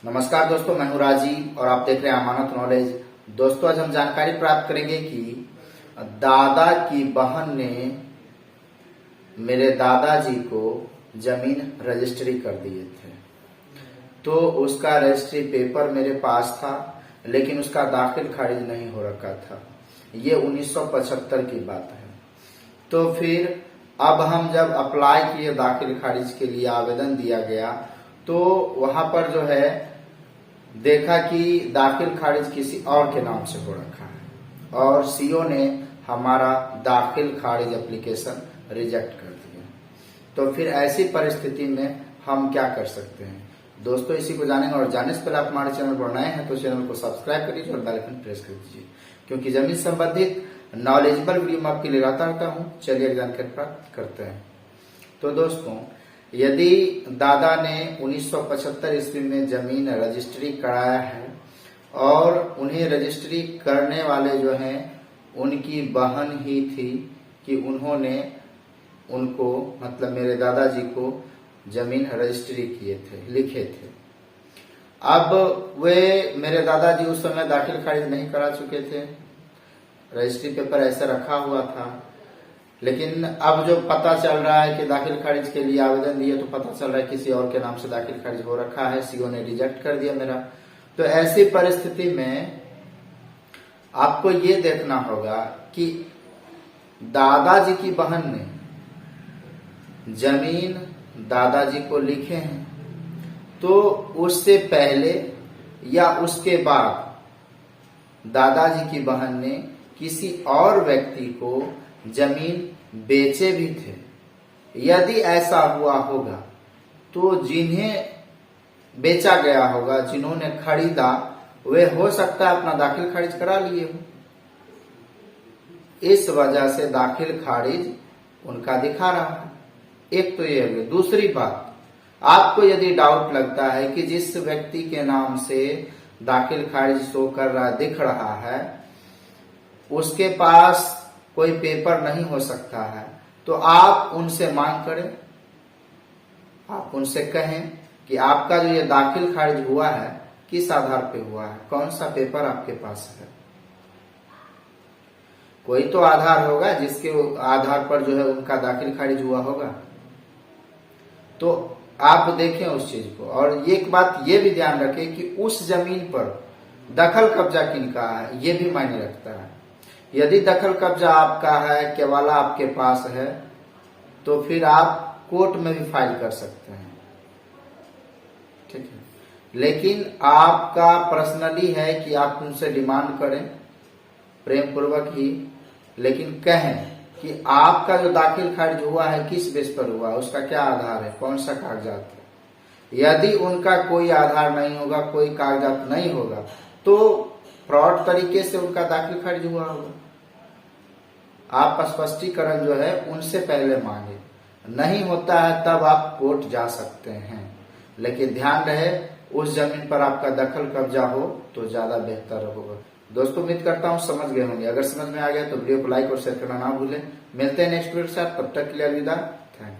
नमस्कार दोस्तों, मैं हूं राजीव और आप देख रहे हैं अमानत नॉलेज। दोस्तों, आज हम जानकारी प्राप्त करेंगे कि दादा की बहन ने मेरे दादाजी को जमीन रजिस्ट्री कर दिए थे। तो उसका रजिस्ट्री पेपर मेरे पास था, लेकिन उसका दाखिल खारिज नहीं हो रखा था। ये 1975 की बात है। तो फिर अब हम जब अप्लाई किए, दाखिल खारिज के लिए आवेदन दिया गया, तो वहां पर जो है देखा कि दाखिल खारिज किसी और के नाम से हो रखा है और सीओ ने हमारा दाखिल खारिज एप्लीकेशन रिजेक्ट कर दिया। तो फिर ऐसी परिस्थिति में हम क्या कर सकते हैं दोस्तों, इसी को जानेंगे। और जानने से पहले आप हमारे चैनल पर नए हैं तो चैनल को सब्सक्राइब कर लीजिए और बेल आइकन प्रेस कर दीजिए, क्योंकि जमीन संबंधित नॉलेजेबल वीडियो मैं आपके लिए लाता रहता हूँ। चलिए जानकारी प्राप्त करते हैं। तो दोस्तों, यदि दादा ने 1975 ईस्वी में जमीन रजिस्ट्री कराया है और उन्हें रजिस्ट्री करने वाले जो हैं उनकी बहन ही थी कि उन्होंने उनको मतलब मेरे दादाजी को जमीन रजिस्ट्री किए थे, लिखे थे। अब वे मेरे दादाजी उस समय दाखिल खारिज नहीं करा चुके थे, रजिस्ट्री पेपर ऐसे रखा हुआ था। लेकिन अब जो पता चल रहा है कि दाखिल खारिज के लिए आवेदन दिए तो पता चल रहा है किसी और के नाम से दाखिल खारिज हो रखा है, सीओ ने रिजेक्ट कर दिया मेरा। तो ऐसी परिस्थिति में आपको ये देखना होगा कि दादाजी की बहन ने जमीन दादाजी को लिखे हैं, तो उससे पहले या उसके बाद दादाजी की बहन ने किसी और व्यक्ति को जमीन बेचे भी थे। यदि ऐसा हुआ होगा तो जिन्हें बेचा गया होगा, जिन्होंने खरीदा, वे हो सकता है अपना दाखिल खारिज करा लिए हो। इस वजह से दाखिल खारिज उनका दिखा रहा है। एक तो ये है। दूसरी बात, आपको यदि डाउट लगता है कि जिस व्यक्ति के नाम से दाखिल खारिज शो कर रहा दिख रहा है उसके पास कोई पेपर नहीं हो सकता है, तो आप उनसे मांग करें, आप उनसे कहें कि आपका जो ये दाखिल खारिज हुआ है किस आधार पे हुआ है, कौन सा पेपर आपके पास है। कोई तो आधार होगा जिसके आधार पर जो है उनका दाखिल खारिज हुआ होगा। तो आप देखें उस चीज को। और एक बात ये भी ध्यान रखें कि उस जमीन पर दखल कब्जा किनका है, ये भी मायने रखता है। यदि दखल कब्जा आपका है, केवाला आपके पास है, तो फिर आप कोर्ट में भी फाइल कर सकते हैं, ठीक है। लेकिन आपका पर्सनली है कि आप उनसे डिमांड करें प्रेम पूर्वक ही, लेकिन कहें कि आपका जो दाखिल खारिज हुआ है किस बेस पर हुआ, उसका क्या आधार है, कौन सा कागजात है। यदि उनका कोई आधार नहीं होगा, कोई कागजात नहीं होगा, तो फ्रॉड तरीके से उनका दाखिल खारिज हुआ होगा। आप स्पष्टीकरण जो है उनसे पहले मांगे। नहीं होता है तब आप कोर्ट जा सकते हैं, लेकिन ध्यान रहे उस जमीन पर आपका दखल कब्जा हो तो ज्यादा बेहतर होगा। दोस्तों, उम्मीद करता हूं समझ गए होंगे। अगर समझ में आ गया तो वीडियो को लाइक और शेयर करना ना भूलें। मिलते हैं नेक्स्ट वीडियो के साथ, तब तक के लिए अलविदा।